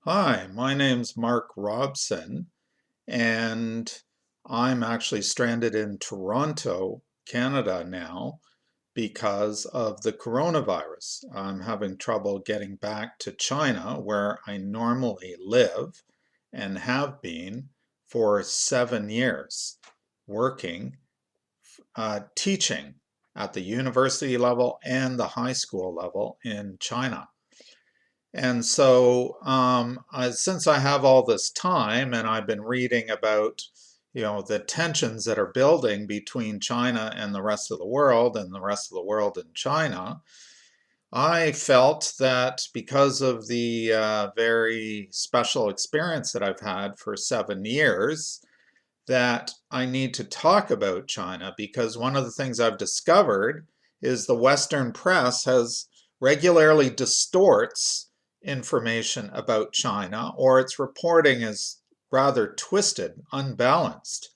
Hi, my name's Mark Robson, and I'm actually stranded in Toronto, Canada now because of the coronavirus. I'm having trouble getting back to China, where I normally live and have been for 7 years, working, teaching at the university level and the high school level in China. And so, since I have all this time and I've been reading about, the tensions that are building between China and the rest of the world and the rest of the world and China, I felt that because of the very special experience that I've had for 7 years, that I need to talk about China because one of the things I've discovered is the Western press has regularly distorts information about China, or its reporting is rather twisted, unbalanced.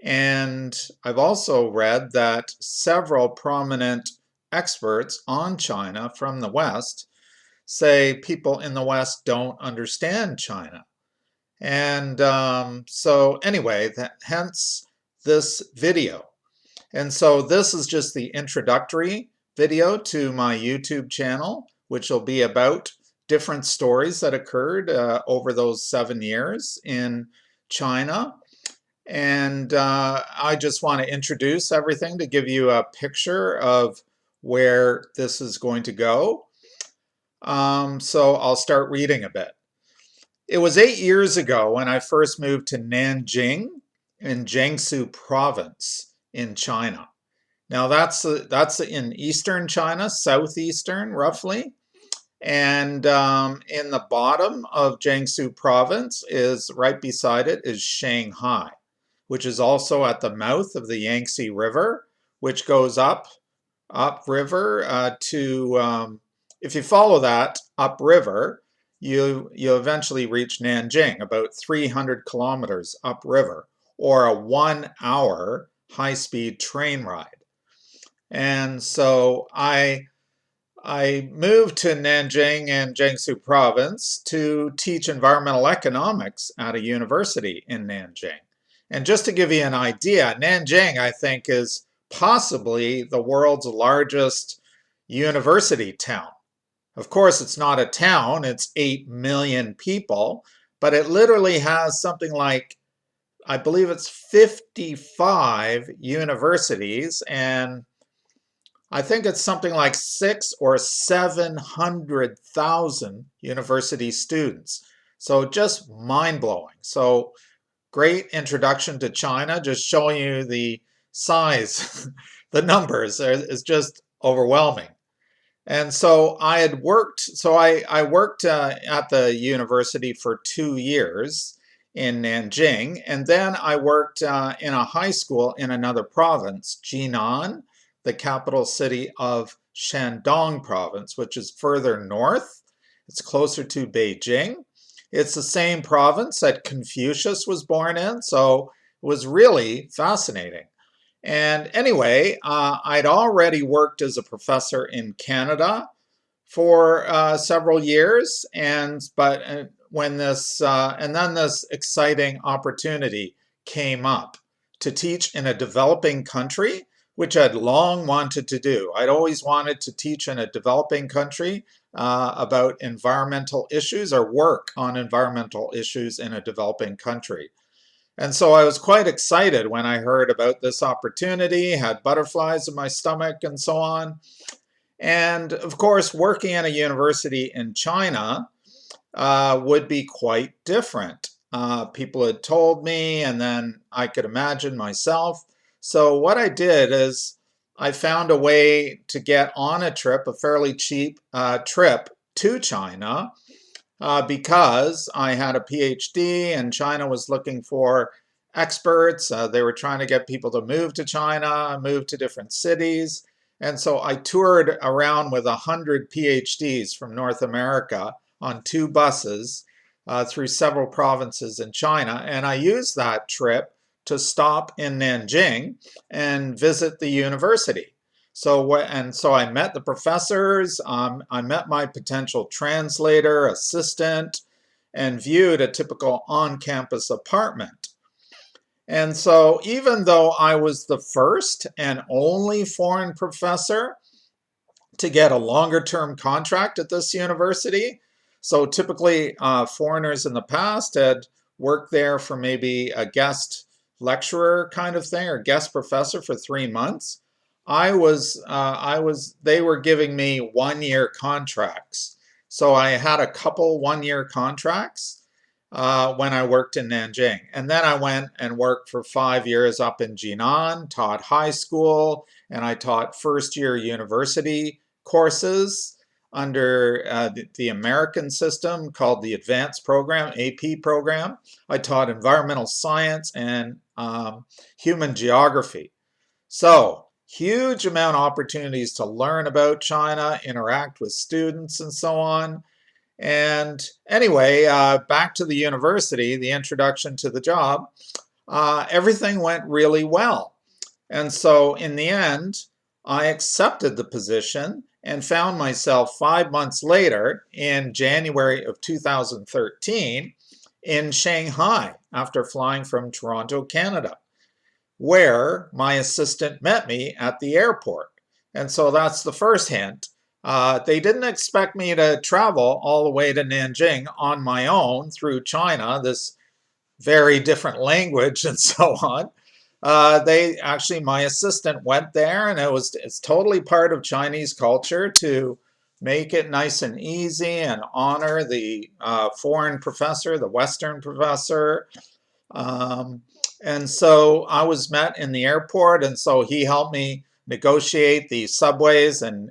And I've also read that several prominent experts on China from the West say people in the West don't understand China. And so anyway, hence this video. And so this is just the introductory video to my YouTube channel, which will be about different stories that occurred over those 7 years in China. And I just want to introduce everything to give you a picture of where this is going to go. So I'll start reading a bit. It was 8 years ago when I first moved to Nanjing in Jiangsu province in China. Now that's in eastern China, southeastern roughly. And in the bottom of Jiangsu province is right beside it is Shanghai, which is also at the mouth of the Yangtze River, which goes upriver if you follow that upriver, you eventually reach Nanjing, about 300 kilometers upriver, or a 1 hour high-speed train ride. And so I moved to Nanjing and Jiangsu province to teach environmental economics at a university in Nanjing. And just to give you an idea, Nanjing, I think, is possibly the world's largest university town. Of course, it's not a town, it's 8 million people, but it literally has something like, I believe it's 55 universities, and I think it's something like 600,000 or 700,000 university students. So just mind-blowing. So great introduction to China, just showing you the size, the numbers is just overwhelming. And so I worked at the university for 2 years in Nanjing, and then I worked in a high school in another province, Jinan, the capital city of Shandong province, which is further north. It's closer to Beijing. It's the same province that Confucius was born in, so it was really fascinating. And anyway, I'd already worked as a professor in Canada for several years, but when then this exciting opportunity came up to teach in a developing country, which I'd long wanted to do. I'd always wanted to teach in a developing country about environmental issues or work on environmental issues in a developing country. And so I was quite excited when I heard about this opportunity, had butterflies in my stomach and so on. And of course, working at a university in China would be quite different. People had told me, and then I could imagine myself. So what I did is I found a way to get on a trip, a fairly cheap trip to China, because I had a PhD and China was looking for experts. They were trying to get people to move to China, move to different cities. And so I toured around with 100 PhDs from North America on 2 buses through several provinces in China. And I used that trip to stop in Nanjing and visit the university. So I met the professors, I met my potential translator, assistant, and viewed a typical on-campus apartment. And so even though I was the first and only foreign professor to get a longer term contract at this university, so typically foreigners in the past had worked there for maybe a guest lecturer kind of thing or guest professor for 3 months. They were giving me 1 year contracts. So I had a couple 1 year contracts when I worked in Nanjing. And then I went and worked for 5 years up in Jinan, taught high school, and I taught first year university courses under the American system called the Advanced Program, AP program. I taught environmental science and human geography. So huge amount of opportunities to learn about China, interact with students and so on. And anyway, back to the university, the introduction to the job, everything went really well. And so in the end, I accepted the position and found myself 5 months later in January of 2013 in Shanghai after flying from Toronto, Canada, where my assistant met me at the airport. And so that's the first hint. They didn't expect me to travel all the way to Nanjing on my own through China, this very different language and so on. My assistant went there, and it's totally part of Chinese culture to make it nice and easy and honor the foreign professor, the Western professor. And so I was met in the airport, and so he helped me negotiate the subways in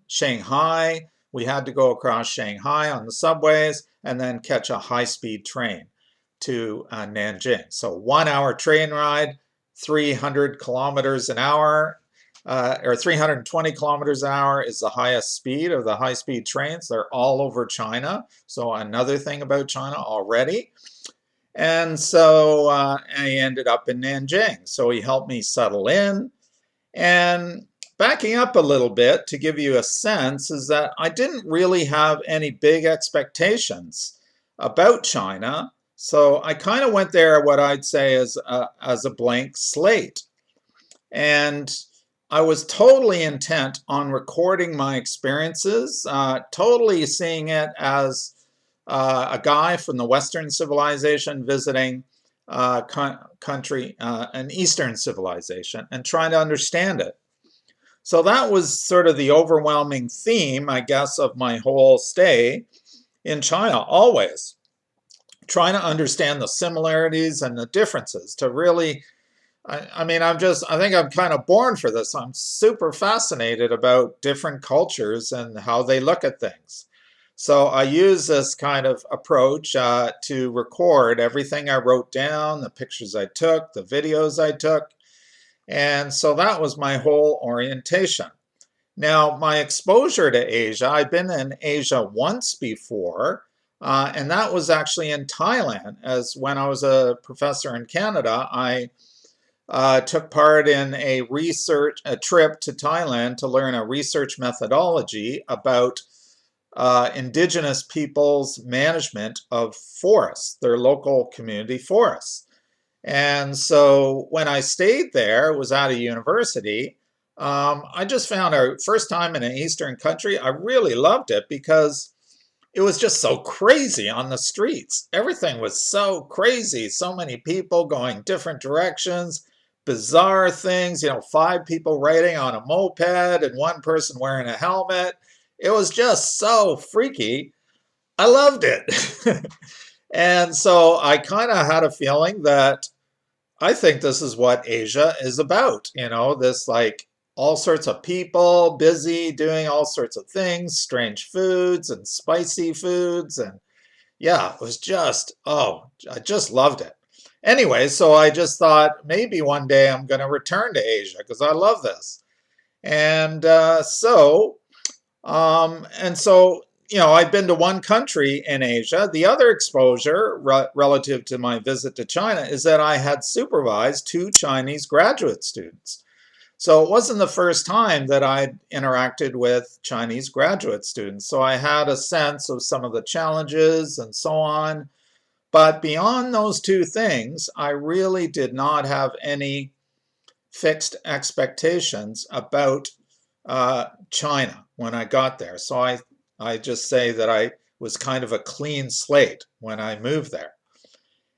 Shanghai. We had to go across Shanghai on the subways and then catch a high-speed train to Nanjing. So 1 hour train ride, 300 kilometers an hour, or 320 kilometers an hour is the highest speed of the high-speed trains. They're all over China. So another thing about China already. And so I ended up in Nanjing. So he helped me settle in. And backing up a little bit to give you a sense is that I didn't really have any big expectations about China. So I kind of went there what I'd say as a blank slate. And I was totally intent on recording my experiences, totally seeing it as a guy from the Western civilization visiting country, an Eastern civilization, and trying to understand it. So that was sort of the overwhelming theme, I guess, of my whole stay in China, always trying to understand the similarities and the differences to really, I think I'm kind of born for this. I'm super fascinated about different cultures and how they look at things. So I use this kind of approach to record everything I wrote down, the pictures I took, the videos I took. And so that was my whole orientation. Now, my exposure to Asia, I've been in Asia once before, and that was actually in Thailand. As when I was a professor in Canada, I took part in a trip to Thailand to learn a research methodology about indigenous people's management of forests, their local community forests. And so when I stayed there, it was at a university, I just found our first time in an Eastern country, I really loved it because it was just so crazy on the streets. Everything was so crazy. So many people going different directions, bizarre things, 5 people riding on a moped and one person wearing a helmet. It was just so freaky. I loved it. And so I kind of had a feeling that I think this is what Asia is about, this like all sorts of people, busy, doing all sorts of things, strange foods and spicy foods. And yeah, it was just, I just loved it. Anyway, so I just thought maybe one day I'm going to return to Asia because I love this. And I've been to one country in Asia. The other exposure relative to my visit to China is that I had supervised 2 Chinese graduate students. So it wasn't the first time that I'd interacted with Chinese graduate students. So I had a sense of some of the challenges and so on. But beyond those two things, I really did not have any fixed expectations about China when I got there. So I just say that I was kind of a clean slate when I moved there.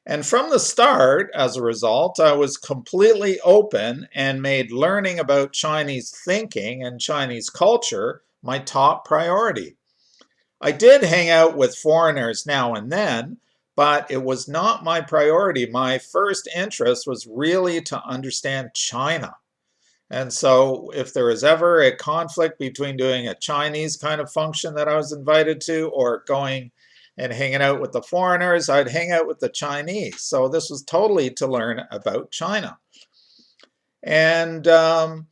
And from the start, as a result, I was completely open and made learning about Chinese thinking and Chinese culture my top priority. I did hang out with foreigners now and then, but it was not my priority. My first interest was really to understand China. And so, if there was ever a conflict between doing a Chinese kind of function that I was invited to or going and hanging out with the foreigners, I'd hang out with the Chinese. So, this was totally to learn about China. And I've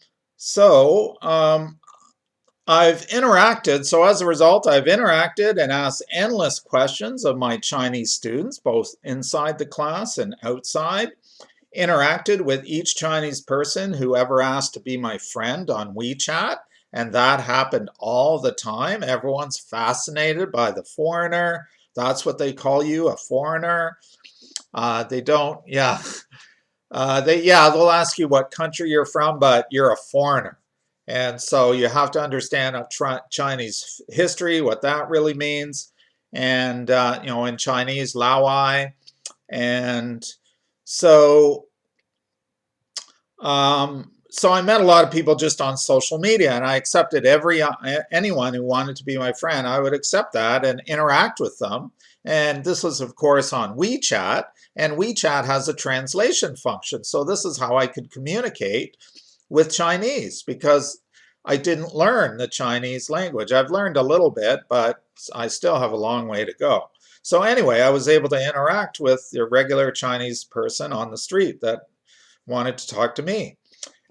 interacted, so as a result, I've interacted and asked endless questions of my Chinese students, both inside the class and outside. Interacted with each Chinese person who ever asked to be my friend on WeChat, and that happened all the time. Everyone's fascinated by the foreigner. That's what they call you, a foreigner. They don't, yeah. They'll ask you what country you're from, but you're a foreigner. And so you have to understand Chinese history, what that really means. And, in Chinese, Laowai. And so, so I met a lot of people just on social media, and I accepted anyone who wanted to be my friend. I would accept that and interact with them. And this was, of course, on WeChat, and WeChat has a translation function. So this is how I could communicate with Chinese because I didn't learn the Chinese language. I've learned a little bit, but I still have a long way to go. So anyway, I was able to interact with the regular Chinese person on the street that wanted to talk to me.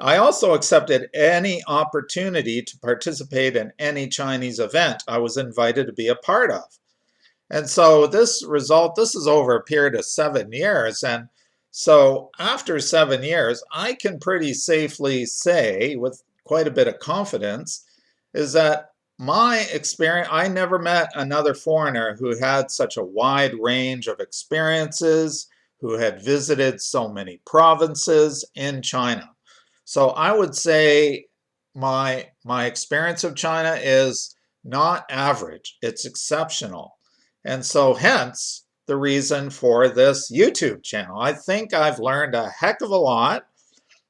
I also accepted any opportunity to participate in any Chinese event I was invited to be a part of. And so this is over a period of 7 years. And so after 7 years, I can pretty safely say with quite a bit of confidence is that my experience, I never met another foreigner who had such a wide range of experiences, who had visited so many provinces in China. So I would say my experience of China is not average, it's exceptional. And so hence the reason for this YouTube channel. I think I've learned a heck of a lot,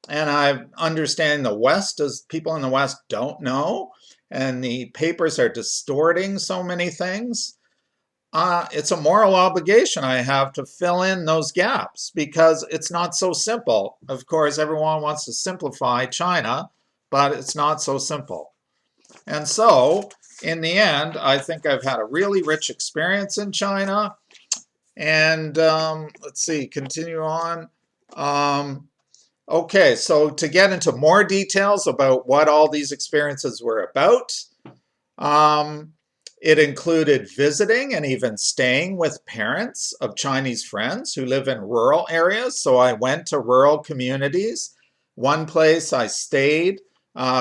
and I understand the West as people in the West don't know, and the papers are distorting so many things. It's a moral obligation I have to fill in those gaps because it's not so simple. Of course, everyone wants to simplify China, but it's not so simple. And so, in the end, I think I've had a really rich experience in China. And let's see, continue on. Okay, so to get into more details about what all these experiences were about, it included visiting and even staying with parents of Chinese friends who live in rural areas. So I went to rural communities. One place I stayed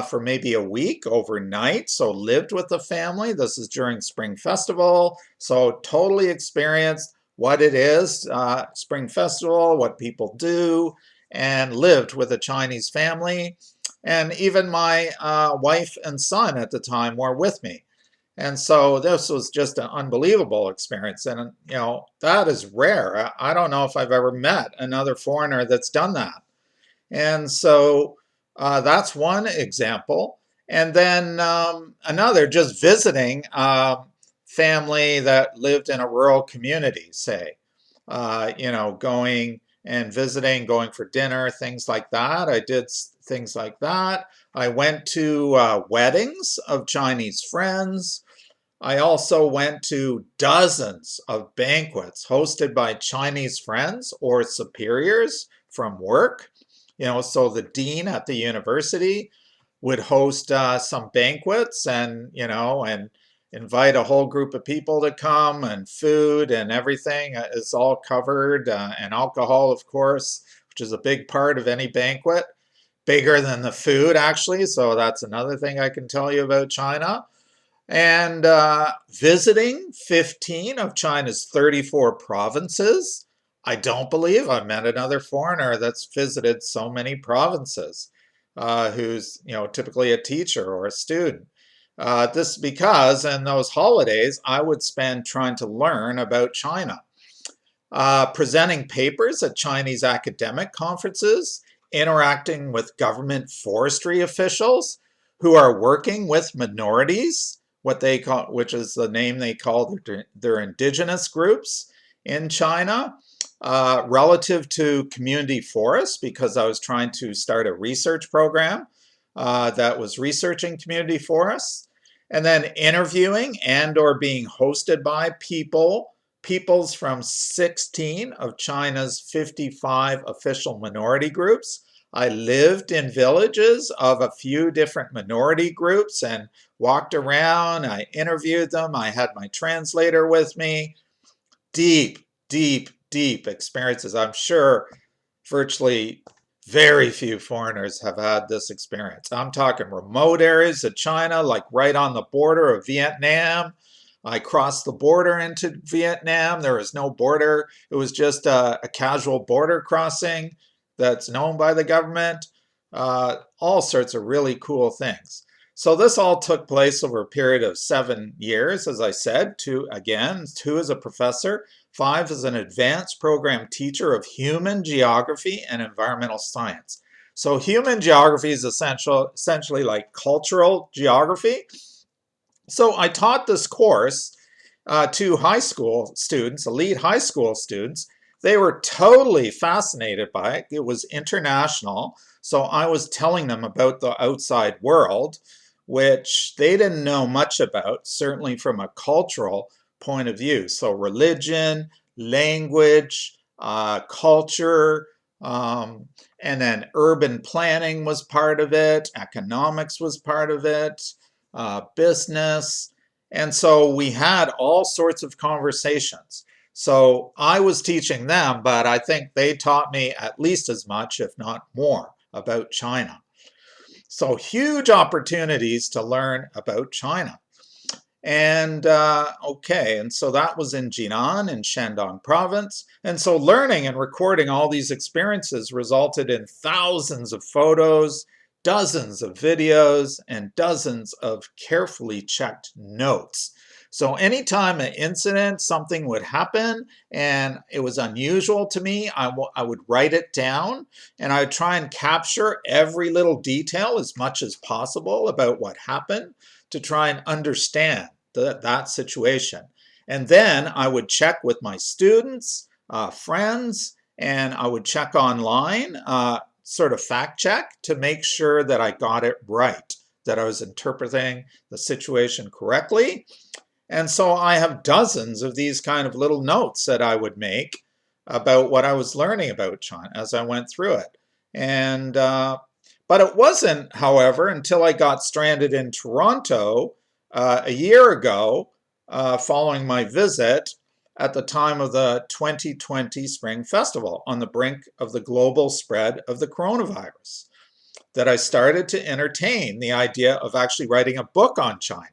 for maybe a week overnight, so lived with the family. This is during Spring Festival, so totally experienced what it is, Spring Festival, what people do, and lived with a Chinese family. And even my wife and son at the time were with me. And so this was just an unbelievable experience. And, that is rare. I don't know if I've ever met another foreigner that's done that. And so that's one example. And then another, just visiting family that lived in a rural community, say, going and visiting, going for dinner, things like that. I did things like that. I went to weddings of Chinese friends. I also went to dozens of banquets hosted by Chinese friends or superiors from work. So the dean at the university would host some banquets and invite a whole group of people to come, and food and everything is all covered, and alcohol, of course, which is a big part of any banquet. bigger than the food, actually. So that's another thing I can tell you about China. And visiting 15 of China's 34 provinces. I don't believe I've met another foreigner that's visited so many provinces, who's, typically a teacher or a student. This is because in those holidays, I would spend trying to learn about China, presenting papers at Chinese academic conferences, interacting with government forestry officials who are working with minorities, what they call, which is the name they call their indigenous groups in China, relative to community forests, because I was trying to start a research program that was researching community forests, and then interviewing and or being hosted by peoples from 16 of China's 55 official minority groups. I lived in villages of a few different minority groups and walked around. I interviewed them. I had my translator with me. Deep, deep, deep experiences. I'm sure virtually very few foreigners have had this experience. I'm talking remote areas of China, like right on the border of Vietnam. I crossed the border into Vietnam. There was no border. It was just a casual border crossing that's known by the government. All sorts of really cool things. So this all took place over a period of 7 years, as I said, two as a professor, 5 as an advanced program teacher of human geography and environmental science. So human geography is essentially like cultural geography. So I taught this course to high school students, elite high school students. They were totally fascinated by it. It was international. So I was telling them about the outside world, which they didn't know much about, certainly from a cultural point of view. So religion, language, culture, and then urban planning was part of it, economics was part of it, business. And so we had all sorts of conversations. So I was teaching them, but I think they taught me at least as much, if not more, about China. So huge opportunities to learn about China. And okay, and so that was in Jinan in Shandong province. And so learning and recording all these experiences resulted in thousands of photos, dozens of videos, and dozens of carefully checked notes. So anytime an incident, something would happen and it was unusual to me, I would write it down and I would try and capture every little detail as much as possible about what happened to try and understand that situation. And then I would check with my students, friends, and I would check online, sort of fact check to make sure that I got it right, that I was interpreting the situation correctly. And so I have dozens of these kind of little notes that I would make about what I was learning about China as I went through it. And but it wasn't, however, until I got stranded in Toronto a year ago, following my visit at the time of the 2020 Spring Festival on the brink of the global spread of the coronavirus, that I started to entertain the idea of actually writing a book on China.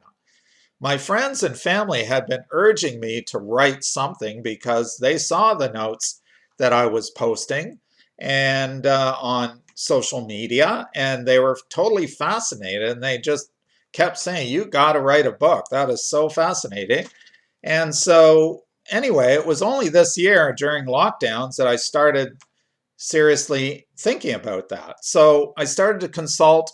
My friends and family had been urging me to write something because they saw the notes that I was posting and on social media, and they were totally fascinated, and they just kept saying, "You got to write a book. That is so fascinating." And so anyway, it was only this year during lockdowns that I started seriously thinking about that. So I started to consult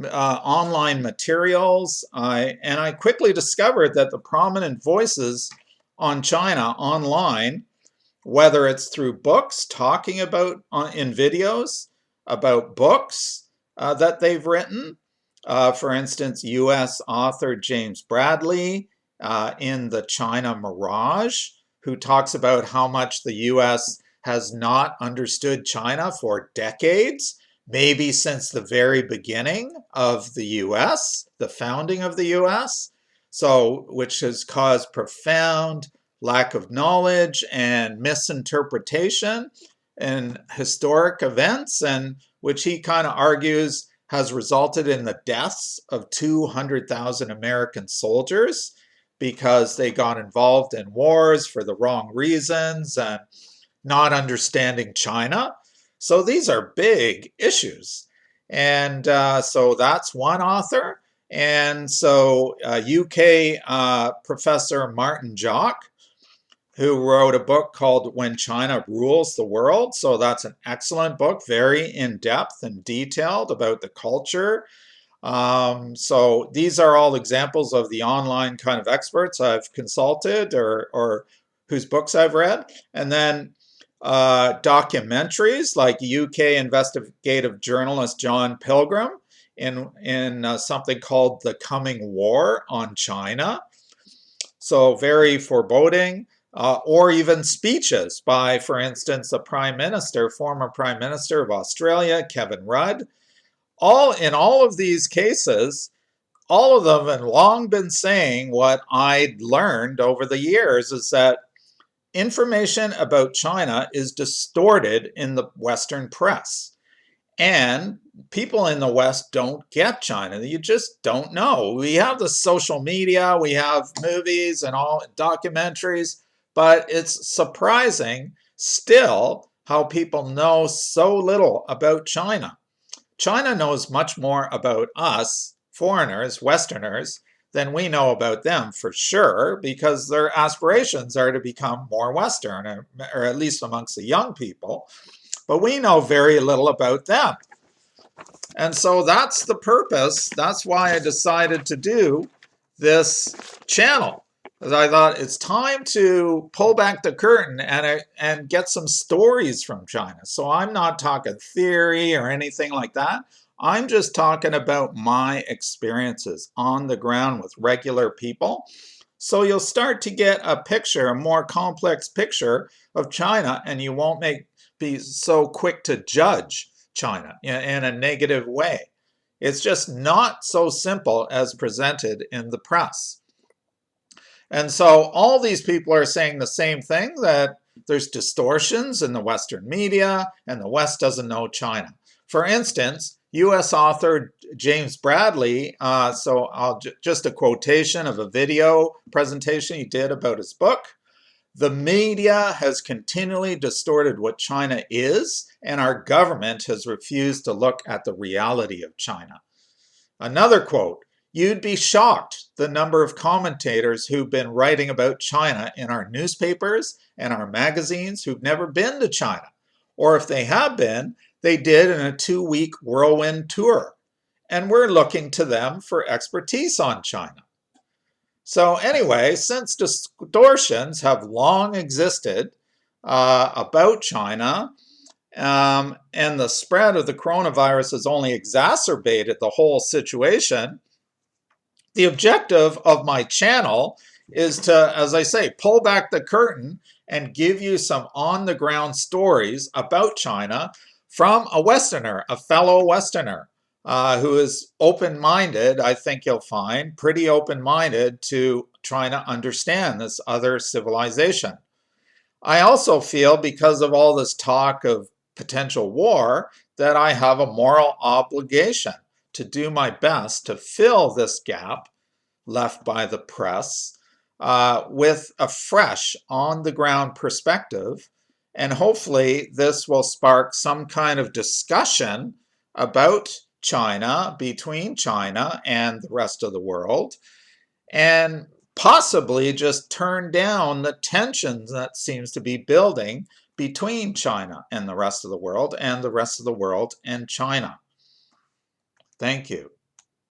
online materials, and I quickly discovered that the prominent voices on China online, whether it's through books, talking about in videos about books that they've written, for instance, US author James Bradley in The China Mirage, who talks about how much the US has not understood China for decades, maybe since the very beginning of the US, the founding of the US, so which has caused profound lack of knowledge and misinterpretation, in historic events, and which he kind of argues has resulted in the deaths of 200,000 American soldiers because they got involved in wars for the wrong reasons and not understanding China. So these are big issues. And so that's one author. And so UK professor Martin Jock, who wrote a book called When China Rules the World. So that's an excellent book, very in-depth and detailed about the culture. So these are all examples of the online kind of experts I've consulted or whose books I've read. And then documentaries like UK investigative journalist John Pilgrim in something called The Coming War on China. So very foreboding. Or even speeches by, for instance, the former Prime Minister of Australia, Kevin Rudd. In all of these cases, all of them have long been saying what I'd learned over the years is that information about China is distorted in the Western press. And people in the West don't get China. You just don't know. We have the social media, we have movies and all documentaries, but it's surprising still how people know so little about China. China knows much more about us, foreigners, Westerners, than we know about them for sure, because their aspirations are to become more Western, or at least amongst the young people. But we know very little about them. And so that's the purpose. That's why I decided to do this channel. Because I thought it's time to pull back the curtain and get some stories from China. So I'm not talking theory or anything like that. I'm just talking about my experiences on the ground with regular people. So you'll start to get a picture, a more complex picture of China, and you won't be so quick to judge China in a negative way. It's just not so simple as presented in the press. And so all these people are saying the same thing, that there's distortions in the Western media and the West doesn't know China. For instance, US author James Bradley, just a quotation of a video presentation he did about his book. The media has continually distorted what China is, and our government has refused to look at the reality of China. Another quote, you'd be shocked the number of commentators who've been writing about China in our newspapers and our magazines who've never been to China. Or if they have been, they did in a 2-week whirlwind tour. And we're looking to them for expertise on China. So anyway, since distortions have long existed about China, and the spread of the coronavirus has only exacerbated the whole situation, the objective of my channel is to, as I say, pull back the curtain and give you some on-the-ground stories about China from a Westerner, a fellow Westerner, who is open-minded, I think you'll find, pretty open-minded to trying to understand this other civilization. I also feel, because of all this talk of potential war, that I have a moral obligation to do my best to fill this gap left by the press with a fresh, on-the-ground perspective. And hopefully this will spark some kind of discussion about China, between China and the rest of the world, and possibly just turn down the tensions that seems to be building between China and the rest of the world, and the rest of the world and China. Thank you.